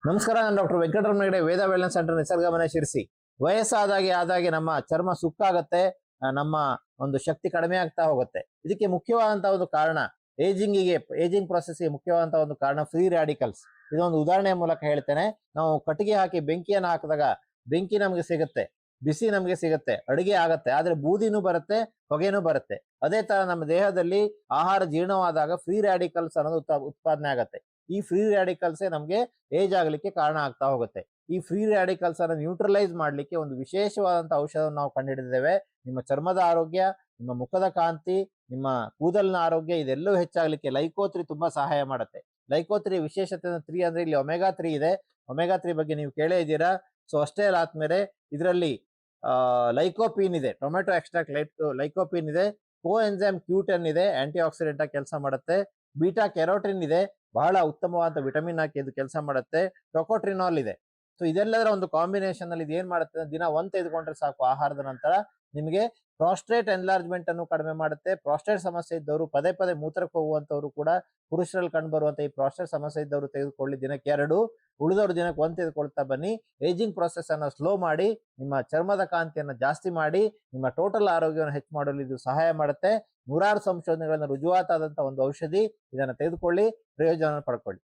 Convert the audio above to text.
ನಮಸ್ಕಾರ, ನಾನು ಡಾಕ್ಟರ್ ವೆಂಕಟರಮಣ ಹೆಗಡೆ, ವೇದ wellness centre, Nisargamane, Sirsi. ವಯಸ್ಸಾದಾಗೆ ನಮ್ಮ ಚರ್ಮ ಸುಕ್ಕಾಗತ್ತೆ, ನಮ್ಮ ಒಂದು ಶಕ್ತಿ ಕಡಿಮೆ ಆಗ್ತಾ ಹೋಗುತ್ತೆ. ಇದಕ್ಕೆ ಮುಖ್ಯವಾದಂತಹ ಒಂದು ಕಾರಣ ಏಜಿಂಗ್ ಪ್ರೊಸೆಸ್ಗೆ ಮುಖ್ಯವಾದಂತಹ ಒಂದು ಕಾರಣ ಫ್ರೀ ರ್ಯಾಡಿಕಲ್ಸ್. ಇದೊಂದು ಉದಾಹರಣೆಯ ಮೂಲಕ ಹೇಳ್ತೇನೆ. ನಾವು ಕಟ್ಟಿಗೆ ಹಾಕಿ ಬೆಂಕಿಯನ್ನು ಹಾಕಿದಾಗ ಬೆಂಕಿ ನಮಗೆ ಸಿಗುತ್ತೆ, ಬಿಸಿ ನಮಗೆ ಸಿಗುತ್ತೆ, ಅಡುಗೆ ಆಗತ್ತೆ, ಆದ್ರೆ ಬೂದಿನೂ ಬರುತ್ತೆ, ಹೊಗೆನೂ ಬರುತ್ತೆ. ಅದೇ ತರ ನಮ್ಮ ದೇಹದಲ್ಲಿ ಆಹಾರ ಜೀರ್ಣವಾದಾಗ ಫ್ರೀ ರ್ಯಾಡಿಕಲ್ಸ್ ಅನ್ನೋದು ಉತ್ಪಾದನೆ ಆಗತ್ತೆ. ಈ ಫ್ರೀ ರ್ಯಾಡಿಕಲ್ಸೇ ನಮಗೆ ಏಜ್ ಆಗ್ಲಿಕ್ಕೆ ಕಾರಣ ಆಗ್ತಾ ಹೋಗುತ್ತೆ. ಈ ಫ್ರೀ ರ್ಯಾಡಿಕಲ್ಸ್ ಅನ್ನು ನ್ಯೂಟ್ರಲೈಸ್ ಮಾಡ್ಲಿಕ್ಕೆ ಒಂದು ವಿಶೇಷವಾದಂತಹ ಔಷಧವನ್ನು ನಾವು ಕಂಡುಹಿಡಿದಿದ್ದೇವೆ. ನಿಮ್ಮ ಚರ್ಮದ ಆರೋಗ್ಯ, ನಿಮ್ಮ ಮುಖದ ಕಾಂತಿ, ನಿಮ್ಮ ಕೂದಲಿನ ಆರೋಗ್ಯ ಇದೆಲ್ಲವೂ ಹೆಚ್ಚಾಗ್ಲಿಕ್ಕೆ ಲೈಕೋತ್ರಿ ತುಂಬಾ ಸಹಾಯ ಮಾಡುತ್ತೆ. ಲೈಕೋತ್ರಿ ವಿಶೇಷತೆ 3 ಅಂದ್ರೆ ಇಲ್ಲಿ ಒಮೆಗಾ 3 ಇದೆ. ಒಮೆಗಾ 3 ಬಗ್ಗೆ ನೀವು ಕೇಳೇ ಇದ್ದೀರಾ. ಸೊ ಅಷ್ಟೇ ಅಲ್ಲ, ಆದ್ಮೇಲೆ ಇದರಲ್ಲಿ ಲೈಕೋಪೀನ್ ಇದೆ, ಟೊಮೆಟೊ ಎಕ್ಸ್ಟ್ರಾಕ್ಟ್ ಲೈಕೋಪೀನ್ ಇದೆ, ಕೋ ಎನ್ಸೈಮ್ Q10 ಇದೆ, ಆಂಟಿ ಆಕ್ಸಿಡೆಂಟ್ ಆಗಿ ಕೆಲಸ ಮಾಡುತ್ತೆ. ಬೀಟಾ ಕೆರೋಟಿನ್ ಇದೆ, ಬಹಳ ಉತ್ತಮವಾದ ವಿಟಮಿನ್ ಹಾಕಿ ಇದು ಕೆಲಸ ಮಾಡುತ್ತೆ. ಟೊಕೋಟ್ರಿನಾಲ್ ಇದೆ. ಸೊ ಇದೆಲ್ಲದರ ಒಂದು ಕಾಂಬಿನೇಷನ್ ಅಲ್ಲಿ ಇದು ಏನ್ ಮಾಡುತ್ತೆ, ದಿನ ಒಂದ್ ತೆಗೆದುಕೊಂಡ್ರೆ ಸಾಕು ಆಹಾರದ ನಂತರ, ನಿಮಗೆ ಪ್ರಾಸ್ಟೇಟ್ ಎನ್ಲಾರ್ಜ್ಮೆಂಟ್ ಅನ್ನು ಕಡಿಮೆ ಮಾಡುತ್ತೆ. ಪ್ರಾಸ್ಟೇಟ್ ಸಮಸ್ಯೆ ಇದ್ದವರು, ಪದೇ ಪದೇ ಮೂತ್ರಕ್ಕೆ ಹೋಗುವಂತವ್ರು ಕೂಡ, ಪುರುಷರಲ್ಲಿ ಕಂಡು ಬರುವಂತ ಈ ಪ್ರಾಸ್ಟೇಟ್ ಸಮಸ್ಯೆ ಇದ್ದವರು ತೆಗೆದುಕೊಳ್ಳಿ ದಿನಕ್ಕೆ 2, ಉಳಿದವರು ದಿನಕ್ಕೆ 1 ತೆಗೆದುಕೊಳ್ತಾ ಬನ್ನಿ. ಏಜಿಂಗ್ ಪ್ರೊಸೆಸ್ ಅನ್ನು ಸ್ಲೋ ಮಾಡಿ, ನಿಮ್ಮ ಚರ್ಮದ ಕಾಂತಿಯನ್ನು ಜಾಸ್ತಿ ಮಾಡಿ, ನಿಮ್ಮ ಟೋಟಲ್ ಆರೋಗ್ಯವನ್ನು ಹೆಚ್ಚು ಮಾಡಲು ಇದು ಸಹಾಯ ಮಾಡುತ್ತೆ. 100 ಸಂಶೋಧನೆಗಳನ್ನು ರುಜುವಾತಾದಂತಹ ಒಂದು ಔಷಧಿ. ಇದನ್ನು ತೆಗೆದುಕೊಳ್ಳಿ, ಪ್ರಯೋಜನ ಪಡ್ಕೊಳ್ಳಿ.